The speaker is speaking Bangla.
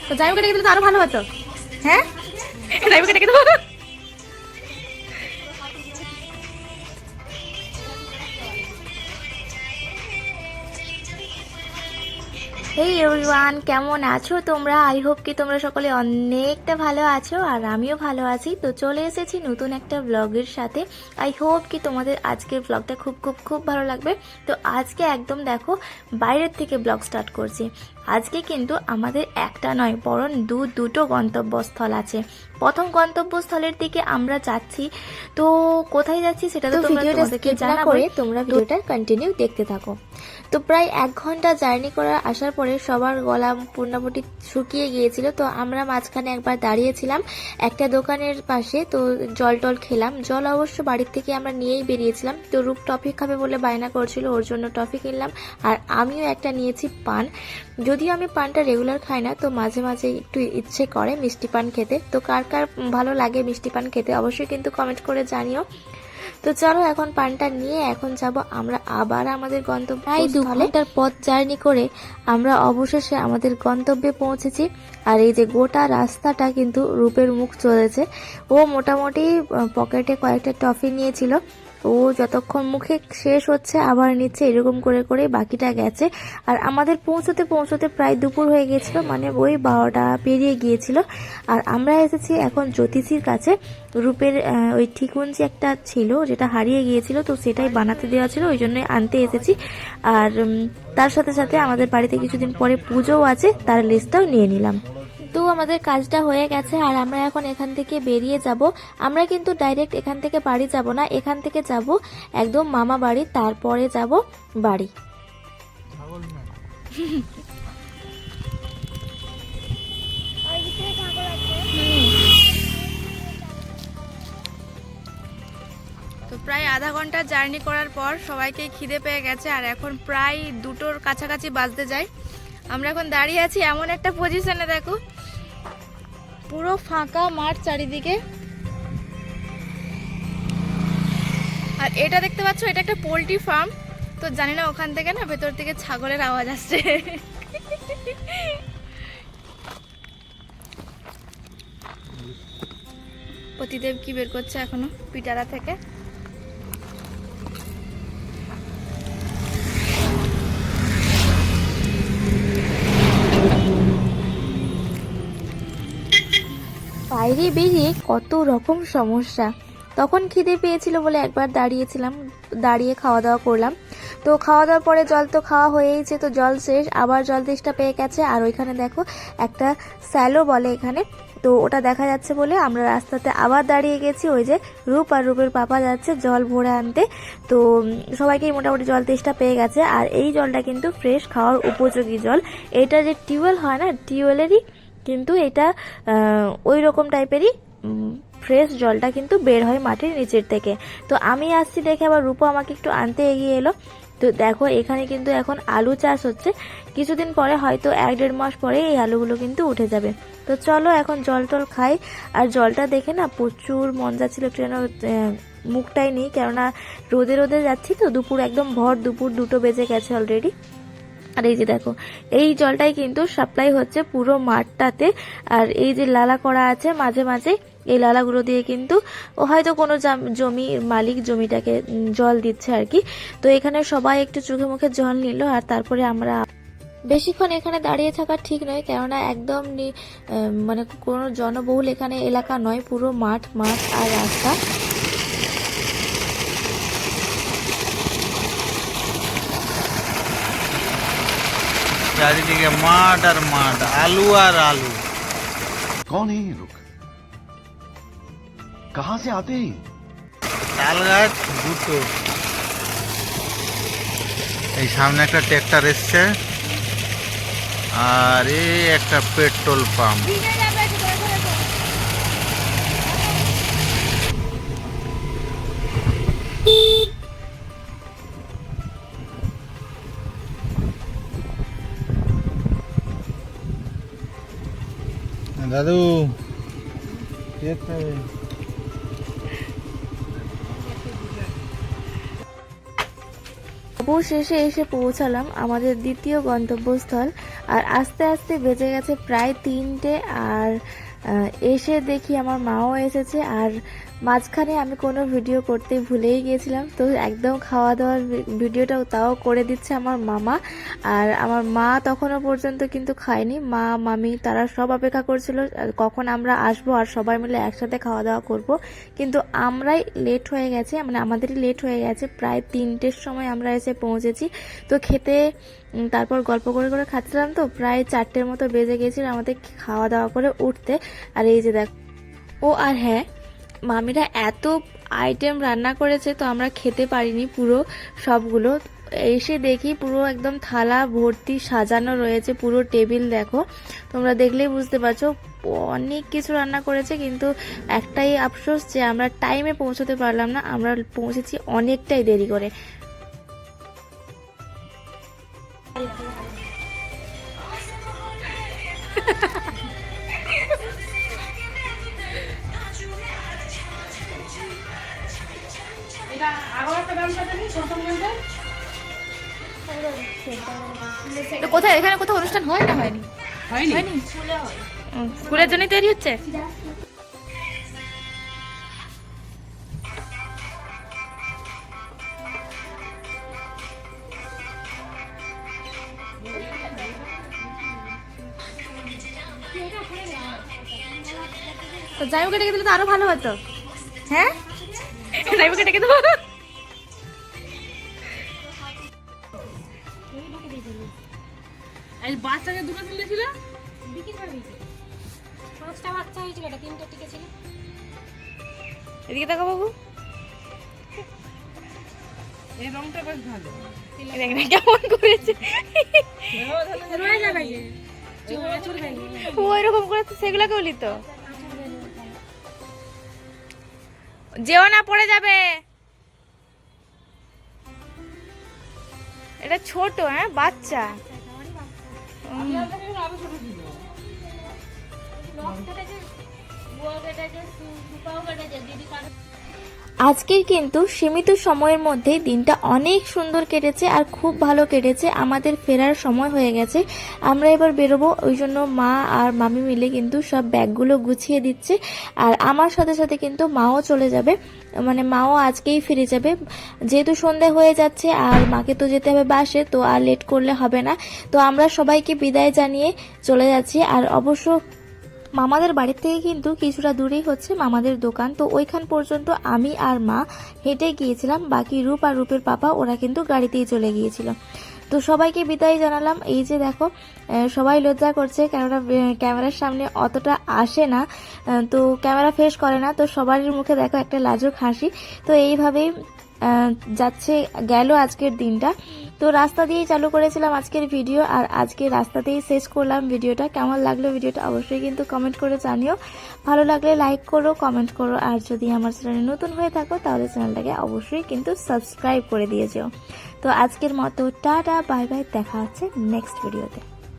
তো জাইবুকে ডেকে দিলে তো আরো ভালো হতো। হ্যাঁ, জাইবুকে ডেকে দেবো। হেই এভরিওয়ান, কেমন আছো তোমরা? আই হোপ কি তোমরা সকলে অনেকটা ভালো আছো, আর আমিও ভালো আছি। তো চলে এসেছি নতুন একটা ব্লগের সাথে। আই হোপ কি তোমাদের আজকের ব্লগটা খুব খুব খুব ভালো লাগবে। তো আজকে একদম দেখো বাইরের থেকে ব্লগ স্টার্ট করছি। আজকে কিন্তু আমাদের একটা নয় বরং দুটো গন্তব্যস্থল আছে। প্রথম গন্তব্যস্থলের দিকে আমরা যাচ্ছি। তো কোথায় যাচ্ছি সেটা তো তোমাদেরকে জানাবো, তোমরা ভিডিওটা কন্টিনিউ দেখতে থাকো। তো প্রায় 1 ঘন্টা জার্নি করার আসার পরে সবার গলা মোটামুটি শুকিয়ে গিয়েছিল। তো আমরা মাঝখানে একবার দাঁড়িয়েছিলাম একটা দোকানের পাশে। তো জল টল খেলাম। জল অবশ্য বাড়ির থেকে আমরা নিয়েই বেরিয়েছিলাম। তো রূপ টফি খাবে বলে বায়না করছিল, ওর জন্য টফি কিনলাম। আর আমিও একটা নিয়েছি পান। যদিও আমি পানটা রেগুলার খাই না, তো মাঝে মাঝে একটু ইচ্ছে করে মিষ্টি পান খেতে। তো কার কার ভালো লাগে মিষ্টি পান খেতে অবশ্যই কিন্তু কমেন্ট করে জানিও। তো চলো এখন পানটা নিয়ে এখন যাব আমরা আবার আমাদের গন্তব্যে। প্রায় 2 ঘন্টার পথ জার্নি করে আমরা অবশেষে আমাদের গন্তব্যে পৌঁছেছি। আর এই যে গোটা রাস্তাটা কিন্তু রূপের মুখ চলেছে। ও মোটামুটি পকেটে কয়েকটা টফি নিয়েছিল। ও যতক্ষণ মুখে শেষ হচ্ছে আবার নিচ্ছে, এরকম করে করে বাকিটা গেছে। আর আমাদের পৌঁছতে পৌঁছতে প্রায় দুপুর হয়ে গেছিল, মানে ওই 12টা পেরিয়ে গিয়েছিল। আর আমরা এসেছি এখন জ্যোতিষীর কাছে। রূপের ওই ঠিকুঞ্জি একটা ছিল যেটা হারিয়ে গিয়েছিল, তো সেটাই বানাতে দেওয়া ছিল, ওই জন্যই আনতে এসেছি। আর তার সাথে সাথে আমাদের বাড়িতে কিছুদিন পরে পুজোও আছে, তার লিস্টটাও নিয়ে নিলাম। তো আমাদের কাজটা হয়ে গেছে আর আমরা এখন এখান থেকে বেরিয়ে যাব। আমরা কিন্তু ডাইরেক্ট এখান থেকে বাড়ি যাব না, এখান থেকে যাব একদম মামা বাড়ি, তারপরে যাব বাড়ি। তো প্রায় আধা ঘন্টা জার্নি করার পর সবাইকে খিদে পেয়ে গেছে, আর এখন প্রায় 2টোর কাছাকাছি বাজতে যায়। আমরা এখন দাঁড়িয়ে আছি এমন একটা পজিশনে, দেখো পুরো ফাঁকা মাঠ চারিদিকে। আর এটা দেখতে পাচ্ছ, এটা একটা পোল্ট্রি ফার্ম। তো জানি না ওখান থেকে না ভেতর থেকে ছাগলের আওয়াজ আসছে। পতিদেব কি বের করছে এখনো পিটারা থেকে। বাইরে বেরিয়ে কত রকম সমস্যা। তখন খিদে পেয়েছিল বলে একবার দাঁড়িয়েছিলাম, দাঁড়িয়ে খাওয়া দাওয়া করলাম। তো খাওয়া দাওয়ার পরে জল তো খাওয়া হয়েইছে, তো জল শেষ, আবার জল তেষ্টা পেয়ে গেছে। আর ওইখানে দেখো একটা স্যালো বলে এখানে, তো ওটা দেখা যাচ্ছে বলে আমরা রাস্তাতে আবার দাঁড়িয়ে গেছি। ওই যে রূপ আর রূপের পাপা যাচ্ছে জল ভরে আনতে। তো সবাইকেই মোটামুটি জল তেষ্টা পেয়ে গেছে। আর এই জলটা কিন্তু ফ্রেশ খাওয়ার উপযোগী জল। এটা যে টিউবওয়েল হয় না, টিউবওয়েলেরই কিন্তু এটা ওই রকম টাইপেরই ফ্রেশ জলটা কিন্তু বের হয় মাটির নিচের থেকে। তো আমি আসছি দেখে আবার রূপা আমাকে একটু আনতে এগিয়ে এলো। তো দেখো এখানে কিন্তু এখন আলু চাষ হচ্ছে, কিছুদিন পরে হয়তো 1-1.5 মাস পরে এই আলুগুলো কিন্তু উঠে যাবে। তো চলো এখন জল টল খাই। আর জলটা দেখে না প্রচুর মন যাচ্ছিল একটু যেন মুখটাই নেই, কেননা রোদে রোদে যাচ্ছি তো। দুপুর একদম ভর দুপুর 2টো বেজে গেছে অলরেডি। আর এই যে দেখো এই জলটাই কিন্তু সাপ্লাই হচ্ছে পুরো মাঠটাতে। আর এই যে লালা করা আছে মাঝে মাঝে, এই লালাগুলো দিয়ে কিন্তু ও হয়তো কোনো জমির মালিক জমিটাকে জল দিচ্ছে আর কি। তো এখানে সবাই একটু চোখে মুখে জল নিল। আর তারপরে আমরা বেশিক্ষণ এখানে দাঁড়িয়ে থাকা ঠিক নয়, কেননা একদম মানে কোনো জনবহুল এখানে এলাকা নয়, পুরো মাঠ মাঠ আর রাস্তা। চারিদিকে মাঠ আর মাঠ, আলু আর আলু। कौन है ये लोग? कहां से आते हैं? তাল গাছ দুটো। এই সামনে একটা ট্রাক্টর এসছে, আর এই একটা পেট্রোল পাম্প। দাদু অবশেষে এসে পৌঁছালাম আমাদের দ্বিতীয় গন্তব্যস্থল। আর আস্তে আস্তে বেজে গেছে প্রায় 3টে। আর এসে দেখি আমার মাও এসেছে। আর মাঝখানে আমি কোনো ভিডিও করতে ভুলেই গিয়েছিলাম, তো একদম খাওয়া দাওয়ার ভিডিওটাও তাও করে দিচ্ছে আমার মামা। আর আমার মা তখনও পর্যন্ত কিন্তু খায়নি, মা মামি তারা সব অপেক্ষা করছিল কখন আমরা আসবো আর সবাই মিলে একসাথে খাওয়া দাওয়া করব। কিন্তু আমরাই লেট হয়ে গেছে, মানে আমাদেরই লেট হয়ে গেছে, প্রায় 3টের সময় আমরা এসে পৌঁছেছি। তো খেতে তারপর গল্প করে করে খাচ্ছিলাম, তো প্রায় 4টের মতো বেজে গেছিল আমাদের খাওয়া দাওয়া করে উঠতে। আর এই যে দেখ, ও আর হ্যাঁ, মামিরা এত আইটেম রান্না করেছে, তো আমরা খেতে পারিনি পুরো সবগুলো। এসে দেখি পুরো একদম থালা ভর্তি সাজানো রয়েছে, পুরো টেবিল দেখো, তোমরা দেখলেই বুঝতে পারছো অনেক কিছু রান্না করেছে। কিন্তু একটাই আফসোস যে আমরা টাইমে পৌঁছতে পারলাম না, আমরা পৌঁছেছি অনেকটাই দেরি করে। তো কোথায়, এখানে কোথাও অনুষ্ঠান হয় না? হয়নি? হয়নি? স্কুলের জন্যই তৈরি হচ্ছে। তো জামাইকে ডেকে দিলে তো আরো ভালো হতো। হ্যাঁ, জামাইকে ডেকে দেবো। বাচ্চাকে দুটো তুলেছিল, পাঁচটা বাচ্চা হয়েছিল, 3টে টিকে ছিল। এদিকে দেখো বাবু, এই রংটা বেশ ভালো, কেমন করেছে রয়ে যাবে ওই রকম করে, সেগুলোকেও নিত। যেও না, পড়ে যাবে। এটা ছোট, হ্যাঁ বাচ্চা। আরো ছোট ছিল। আজকের কিন্তু সীমিত সময়ের মধ্যে দিনটা অনেক সুন্দর কেটেছে আর খুব ভালো কেটেছে। আমাদের ফেরার সময় হয়ে গেছে, আমরা এবার বেরোবো। ওই জন্য মা আর মামি মিলে কিন্তু সব ব্যাগগুলো গুছিয়ে দিচ্ছে। আর আমার সাথে সাথে কিন্তু মাও চলে যাবে, মানে মাও আজকেই ফিরে যাবে, যেহেতু সন্ধে হয়ে যাচ্ছে আর মাকে তো যেতে হবে বাসে, তো আর লেট করলে হবে না। তো আমরা সবাইকে বিদায় জানিয়ে চলে যাচ্ছি। আর অবশ্য মামাদের বাড়ির থেকে কিন্তু কিছুটা দূরেই হচ্ছে মামাদের দোকান, তো ওইখান পর্যন্ত আমি আর মা হেঁটে গিয়েছিলাম, বাকি রূপ আর রূপের পাপা ওরা কিন্তু গাড়িতেই চলে গিয়েছিল। তো সবাইকে বিদায় জানালাম। এই যে দেখো, সবাই লজ্জা করছে, কেননা ক্যামেরার সামনে অতটা আসে না, তো ক্যামেরা ফেস করে না, তো সবারই মুখে দেখো একটা লাজুক হাসি। তো এইভাবেই যাচ্ছে গেল আজকের দিনটা। তো রাস্তা দিয়েই চালু করেছিলাম আজকের ভিডিও, আর আজকে রাস্তাতেই শেষ করলাম ভিডিওটা। কেমন লাগলো ভিডিওটা অবশ্যই কিন্তু কমেন্ট করে জানিও। ভালো লাগলে লাইক করো, কমেন্ট করো, আর যদি আমার চ্যানেলে নতুন হয়ে থাকো তাহলে চ্যানেলটাকে অবশ্যই কিন্তু সাবস্ক্রাইব করে দিয়ে যেও। তো আজকের মতো টাটা, বাই বাই, দেখা হচ্ছে নেক্সট ভিডিওতে।